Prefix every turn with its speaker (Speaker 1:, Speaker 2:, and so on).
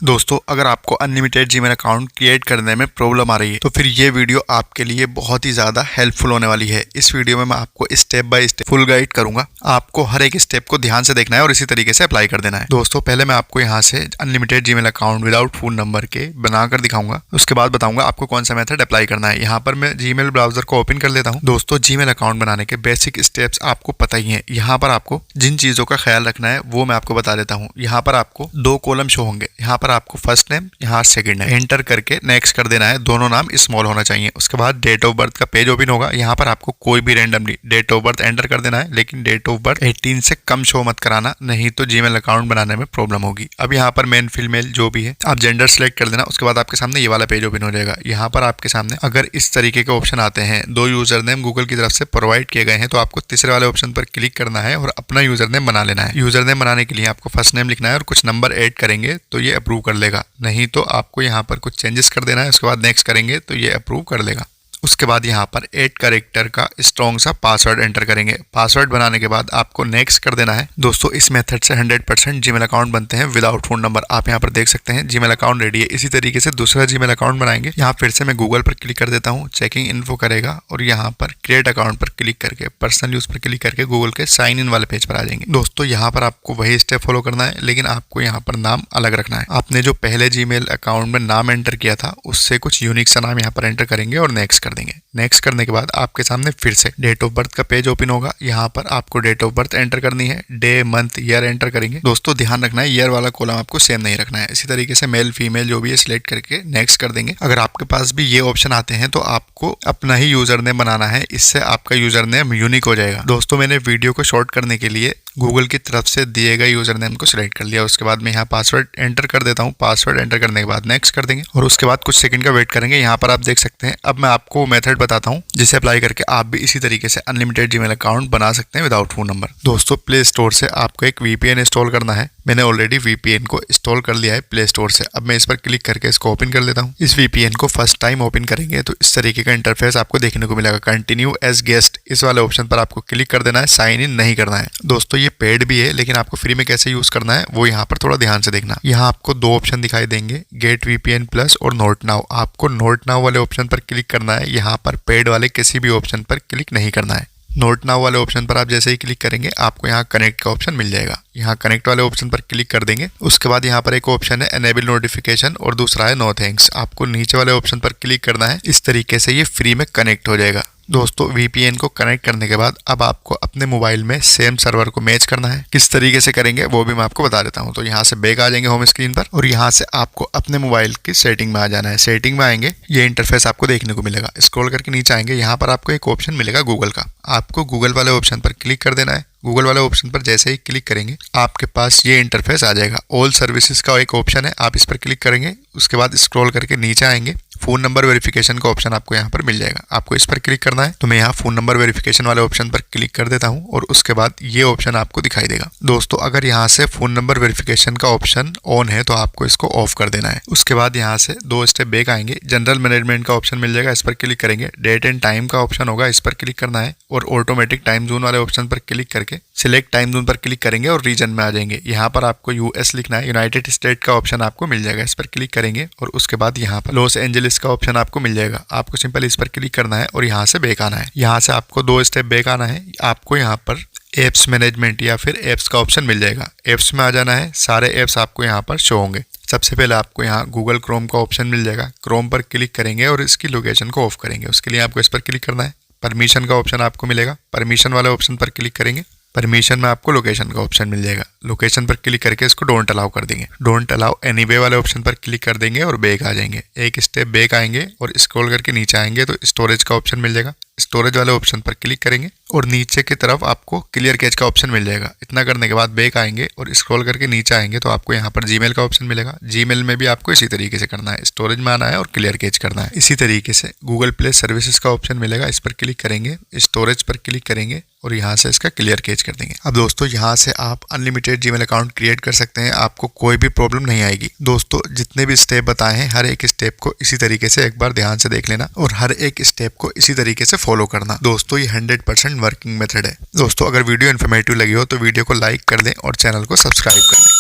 Speaker 1: दोस्तों, अगर आपको अनलिमिटेड जीमेल अकाउंट क्रिएट करने में प्रॉब्लम आ रही है तो फिर ये वीडियो आपके लिए बहुत ही ज़्यादा हेल्पफुल होने वाली है। इस वीडियो में मैं आपको step by step full guide करूंगा। आपको हर एक स्टेप को ध्यान से देखना है और इसी तरीके से अप्लाई कर देना है। दोस्तों, पहले मैं आपको यहाँ से unlimited Gmail account without phone number के बनाकर दिखाऊंगा। उसके बाद बताऊंगा आपको कौन सा मेथड अप्लाई करना है। यहाँ पर मैं जीमेल ब्राउजर को ओपन कर लेता हूँ। दोस्तों, जीमेल अकाउंट बनाने के बेसिक स्टेप्स आपको पता ही है। यहाँ पर आपको जिन चीजों का ख्याल रखना है वो मैं आपको बता देता हूँ। यहाँ पर आपको 2 कॉलम शो होंगे। यहाँ पर आपको फर्स्ट नेम, यहाँ सेकंड नेम एंटर करके नेक्स्ट कर देना है। दोनों नाम स्मॉल होना चाहिए। उसके बाद डेट ऑफ बर्थ का पेज ओपन होगा। यहाँ पर आपको कोई भी randomly date of birth enter कर देना है, लेकिन डेट ऑफ बर्थ 18 से कम शो मत कराना, नहीं तो जीमेल अकाउंट बनाने में प्रॉब्लम होगी। अब यहाँ पर मेल फीमेल जो भी है आप जेंडर सेलेक्ट कर देना। उसके बाद आपके सामने ये वाला पेज ओपन हो जाएगा। यहाँ पर आपके सामने अगर इस तरीके के ऑप्शन आते हैं, 2 यूजर नेम गूगल की तरफ से प्रोवाइड किए गए हैं, तो आपको तीसरे वाले ऑप्शन पर क्लिक करना है और अपना यूजर नेम बना लेना है। यूजर नेम बनाने के लिए आपको फर्स्ट नेम लिखना है और कुछ नंबर ऐड करेंगे तो ये अप्रूव कर लेगा, नहीं तो आपको यहाँ पर कुछ चेंजेस कर देना है। उसके बाद नेक्स्ट करेंगे तो ये अप्रूव कर लेगा। उसके बाद यहाँ पर 8 कैरेक्टर का स्ट्रॉन्ग सा पासवर्ड एंटर करेंगे। पासवर्ड बनाने के बाद आपको नेक्स्ट कर देना है। दोस्तों, इस मेथड से 100% जीमेल अकाउंट बनते हैं विदाउट फोन नंबर। आप यहाँ पर देख सकते हैं जीमेल अकाउंट रेडी है। इसी तरीके से दूसरा जीमेल अकाउंट बनाएंगे। यहाँ फिर से मैं गूगल पर क्लिक कर देता हूँ, चेकिंग इन्फो करेगा और यहाँ पर क्रिएट अकाउंट पर क्लिक करके पर्सनल यूज पर क्लिक करके गूगल के साइन इन वाले पेज पर आ जाएंगे। दोस्तों, यहाँ पर आपको वही स्टेप फॉलो करना है, लेकिन आपको यहाँ पर नाम अलग रखना है। आपने जो पहले जीमेल अकाउंट में नाम एंटर किया था उससे कुछ यूनिक सा नाम यहाँ पर एंटर करेंगे और नेक्स्ट कर देंगे। नेक्स्ट करने के बाद आपके सामने फिर से डेट ऑफ बर्थ का पेज ओपन होगा। यहाँ पर आपको डेट ऑफ बर्थ एंटर करनी है, डे मंथ ईयर एंटर करेंगे। दोस्तों, ध्यान रखना है ईयर वाला कॉलम आपको सेम नहीं रखना है। इसी तरीके से मेल फीमेल जो भी है सिलेक्ट करके नेक्स्ट कर देंगे। अगर आपके पास भी ये ऑप्शन आते हैं तो आपको अपना ही यूजर नेम बनाना है, इससे आपका यूजर नेम यूनिक हो जाएगा। दोस्तों, मैंने वीडियो को शॉर्ट करने के लिए गूगल की तरफ से दिए गए यूजर नेम को सिलेक्ट कर लिया। उसके बाद मैं यहाँ पासवर्ड एंटर कर देता हूँ। पासवर्ड एंटर करने के बाद नेक्स्ट कर देंगे और उसके बाद कुछ सेकंड का वेट करेंगे। यहाँ पर आप देख सकते हैं। अब मैं आपको मेथड बताता हूँ जिसे अप्लाई करके आप भी इसी तरीके से अनलिमिटेड जीमेल अकाउंट बना सकते हैं विदाउट फोन नंबर। दोस्तों, प्ले स्टोर से आपको एक VPN इंस्टॉल करना है। मैंने ऑलरेडी VPN को इंस्टॉल कर लिया है प्ले स्टोर से। अब मैं इस पर क्लिक करके इसको ओपन कर लेता हूँ। इस VPN को फर्स्ट टाइम ओपन करेंगे तो इस तरीके का इंटरफेस आपको देखने को मिलेगा। कंटिन्यू एज गेस्ट इस वाले ऑप्शन पर आपको क्लिक कर देना है, साइन इन नहीं करना है। दोस्तों, ये पेड भी है, लेकिन आपको फ्री में कैसे यूज करना है वो यहाँ पर थोड़ा ध्यान से देखना। यहाँ आपको 2 ऑप्शन दिखाई देंगे, गेट VPN प्लस और नोट नाउ। आपको नोट नाउ वाले ऑप्शन पर क्लिक करना है। यहाँ पर पेड वाले किसी भी ऑप्शन पर क्लिक नहीं करना है। नोट नाउ वाले ऑप्शन पर आप जैसे ही क्लिक करेंगे आपको यहाँ कनेक्ट का ऑप्शन मिल जाएगा। यहाँ कनेक्ट वाले ऑप्शन पर क्लिक कर देंगे। उसके बाद यहाँ पर एक ऑप्शन है एनेबल नोटिफिकेशन और दूसरा है नो थैंक्स। आपको नीचे वाले ऑप्शन पर क्लिक करना है। इस तरीके से ये फ्री में कनेक्ट हो जाएगा। दोस्तों, VPN को कनेक्ट करने के बाद अब आपको अपने मोबाइल में सेम सर्वर को मैच करना है। किस तरीके से करेंगे वो भी मैं आपको बता देता हूँ। तो यहाँ से बैक आ जाएंगे होम स्क्रीन पर और यहाँ से आपको अपने मोबाइल की सेटिंग में आ जाना है। सेटिंग में आएंगे, ये इंटरफेस आपको देखने को मिलेगा। स्क्रॉल करके नीचे आएंगे, यहाँ पर आपको एक ऑप्शन मिलेगा गूगल का। आपको गूगल वाले ऑप्शन पर क्लिक कर देना है। गूगल वाले ऑप्शन पर जैसे ही क्लिक करेंगे आपके पास ये इंटरफेस आ जाएगा। ऑल सर्विसेज का एक ऑप्शन है, आप इस पर क्लिक करेंगे। उसके बाद स्क्रॉल करके नीचे आएंगे, फोन नंबर वेरिफिकेशन का ऑप्शन आपको यहाँ पर मिल जाएगा। आपको इस पर क्लिक करना है। तो मैं यहाँ फोन नंबर वेरिफिकेशन वाले ऑप्शन पर क्लिक कर देता हूँ और उसके बाद ये ऑप्शन आपको दिखाई देगा। दोस्तों, अगर यहाँ से फोन नंबर वेरिफिकेशन का ऑप्शन ऑन है तो आपको इसको ऑफ कर देना है। उसके बाद यहाँ से 2 स्टेप बैक आएंगे, जनरल मैनेजमेंट का ऑप्शन मिल जाएगा, इस पर क्लिक करेंगे। डेट एंड टाइम का ऑप्शन होगा, इस पर क्लिक करना है और ऑटोमेटिक टाइम जोन वाले ऑप्शन पर क्लिक करके सिलेक्ट टाइम जोन पर क्लिक करेंगे और रीजन में आ जाएंगे। यहाँ पर आपको US लिखना है। यूनाइटेड स्टेट का ऑप्शन आपको मिल जाएगा, इस पर क्लिक करेंगे और उसके बाद यहाँ पर लॉस एंजलिस का ऑप्शन आपको मिल जाएगा। आपको सिंपल इस पर क्लिक करना है और यहाँ से बैक आना है। यहाँ से आपको 2 स्टेप बैक आना है। आपको यहाँ पर एप्स मैनेजमेंट या फिर एप्स का ऑप्शन मिल जाएगा। एप्स में आ जाना है। सारे एप्स आपको यहाँ पर शो होंगे। सबसे पहले आपको यहाँ गूगल क्रोम का ऑप्शन मिल जाएगा। क्रोम पर क्लिक करेंगे और इसकी लोकेशन को ऑफ करेंगे। उसके लिए आपको इस पर क्लिक करना है। परमिशन का ऑप्शन आपको मिलेगा, परमिशन वाले ऑप्शन पर क्लिक करेंगे। परमिशन में आपको लोकेशन का ऑप्शन मिल जाएगा। लोकेशन पर क्लिक करके इसको डोंट अलाउ कर देंगे। डोंट अलाउ एनीवे वाले ऑप्शन पर क्लिक कर देंगे और बैक आ जाएंगे। एक स्टेप बैक आएंगे और स्क्रॉल करके नीचे आएंगे तो स्टोरेज का ऑप्शन मिल जाएगा। स्टोरेज वाले ऑप्शन पर क्लिक करेंगे और नीचे की तरफ आपको क्लियर कैच का ऑप्शन मिल जाएगा। इतना करने के बाद बैक आएंगे और स्क्रॉल करके नीचे आएंगे तो आपको यहाँ पर जीमेल का ऑप्शन मिलेगा। जीमेल में भी आपको इसी तरीके से करना है, स्टोरेज में आना है और क्लियर कैच करना है। इसी तरीके से गूगल प्ले सर्विसेज का ऑप्शन मिलेगा, इस पर क्लिक करेंगे, स्टोरेज पर क्लिक करेंगे और यहाँ से इसका क्लियर कैच कर देंगे। अब दोस्तों, यहाँ से आप अनलिमिटेड जीमेल अकाउंट क्रिएट कर सकते हैं। आपको कोई भी प्रॉब्लम नहीं आएगी। दोस्तों, जितने भी स्टेप बताए हैं हर एक स्टेप को इसी तरीके से एक बार ध्यान से देख लेना और हर एक स्टेप को इसी तरीके से फॉलो करना। दोस्तों, ये 100% वर्किंग मेथड है। दोस्तों, अगर वीडियो इन्फॉर्मेटिव लगी हो तो वीडियो को लाइक कर दें और चैनल को सब्सक्राइब कर दें।